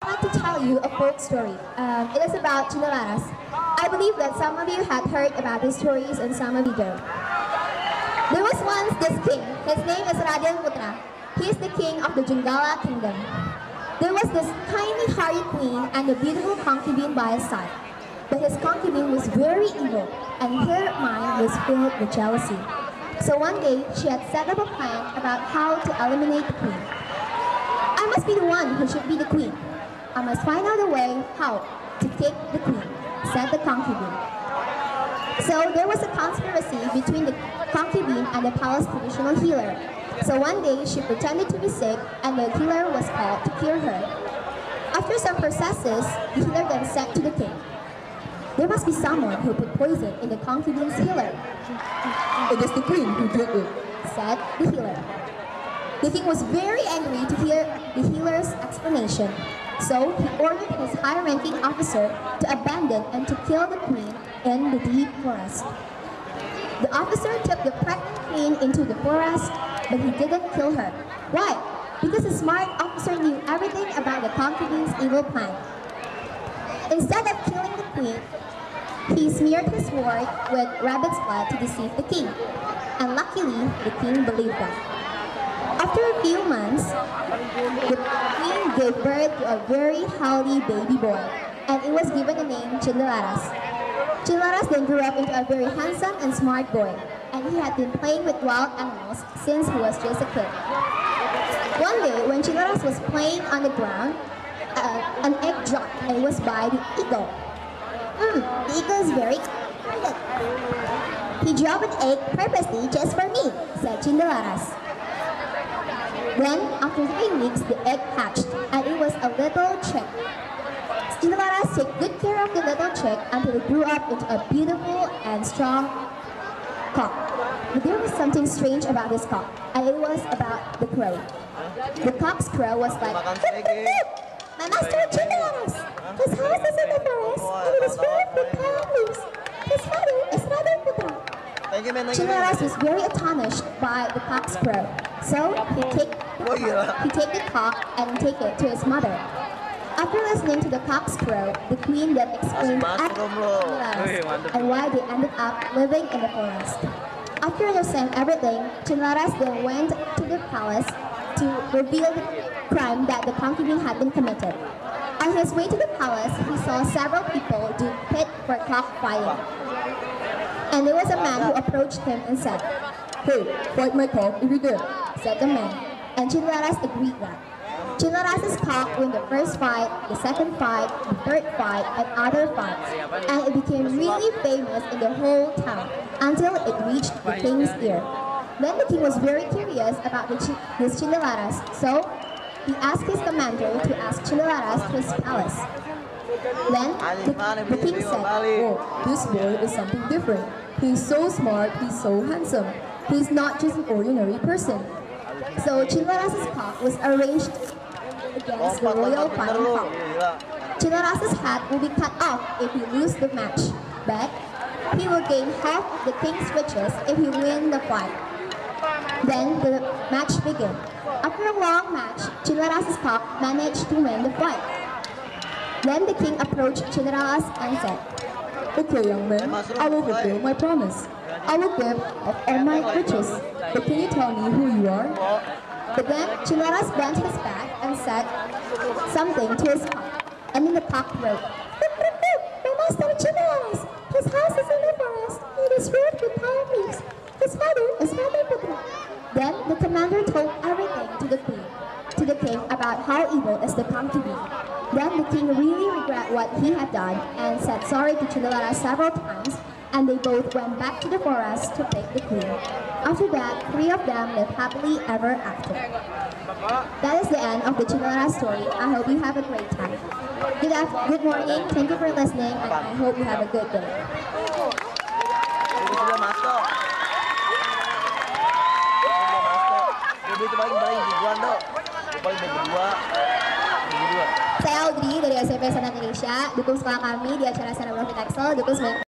I'd like to tell you a folk story. It is about Cinderella. I believe that some of you had heard about these stories and some of you don't. There was once this king. His name is Raden Putra. He is the king of the Junggala kingdom. There was this tiny hardy queen and a beautiful concubine by his side. But his concubine was very evil, and her mind was filled with jealousy. So one day, she had set up a plan about how to eliminate the queen. I must be the one who should be the queen. I must find out a way how to take the queen, said the concubine. So there was a conspiracy between the concubine and the palace traditional healer. So one day she pretended to be sick and the healer was called to cure her. After some processes, the healer then said to the king, "There must be someone who put poison in the concubine's healer." "It is the queen who did it," said the healer. The king was very angry to hear the healer's explanation. So he ordered his high-ranking officer to abandon and to kill the queen in the deep forest. The officer took the pregnant queen into the forest, but he didn't kill her. Why? Because the smart officer knew everything about the concubine's evil plan. Instead of killing the queen, he smeared his sword with rabbit's blood to deceive the king. And luckily, the king believed that. After a few months, the queen gave birth to a very healthy baby boy, and it was given the name Cinderella. Cinderella then grew up into a very handsome and smart boy, and he had been playing with wild animals since he was just a kid. One day, when Cinderella was playing on the ground, an egg dropped, and it was by the eagle. The eagle is very excited. "He dropped an egg purposely just for me," said Cinderella. Then, after 3 weeks, the egg hatched, and it was a little chick. Cinderella took good care of the little chick until it grew up into a beautiful and strong cock. But there was something strange about this cock, and it was about the crow. The cock's crow was like, "My master Cinderella! His house is in the forest, and it is filled with palm leaves. His father is Raden Putra." Cinderella was very astonished by the cock's crow, so he take the cock and take it to his mother. After listening to the cock's crow, the queen then explained and why they ended up living in the forest. After understanding everything, Cinderella then went to the palace to reveal the crime that the concubine had been committed. On his way to the palace, he saw several people do pit for cockfighting. And there was a man who approached him and said, "Hey, fight my cock if you dare," said the man. And Cinderella agreed that. Cinderella's cock won the first fight, the second fight, the third fight, and other fights. And it became really famous in the whole town until it reached the king's ear. Then the king was very curious about his Cinderella, so he asked his commander to ask Cinderella to his palace. Then the king said, "Oh, this boy is something different. He's so smart, he's so handsome. He's not just an ordinary person." So Cinderella's cock was arranged against the royal fighting cock. Cinderella's head will be cut off if he loses the match, but he will gain half of the king's riches if he wins the fight. Then the match began. After a long match, Cinderella's cock managed to win the fight. Then the king approached Cinderella and said, "Okay, young man, I will fulfill my promise. I will give up all my riches. But can you tell me who you are?" But then Cinderella bent his back and said something to his cock. And then the cock wrote, "My master Cinderella! His house is in the forest. It is filled with palm leaves. His father is Raden Putra." Then the commander told everything to the king about how evil is the concubine. Then the king really regretted what he had done and said sorry to Cinderella several times, and they both went back to the forest to pick the queen. After that, 3 of them lived happily ever after. That is the end of the Cinderella story. I hope you have a great time. Good morning, thank you for listening, and I hope you have a good day. Saya Audrey dari SMP St Indonesia, dukung sekolah kami di acara SMP St. Dukung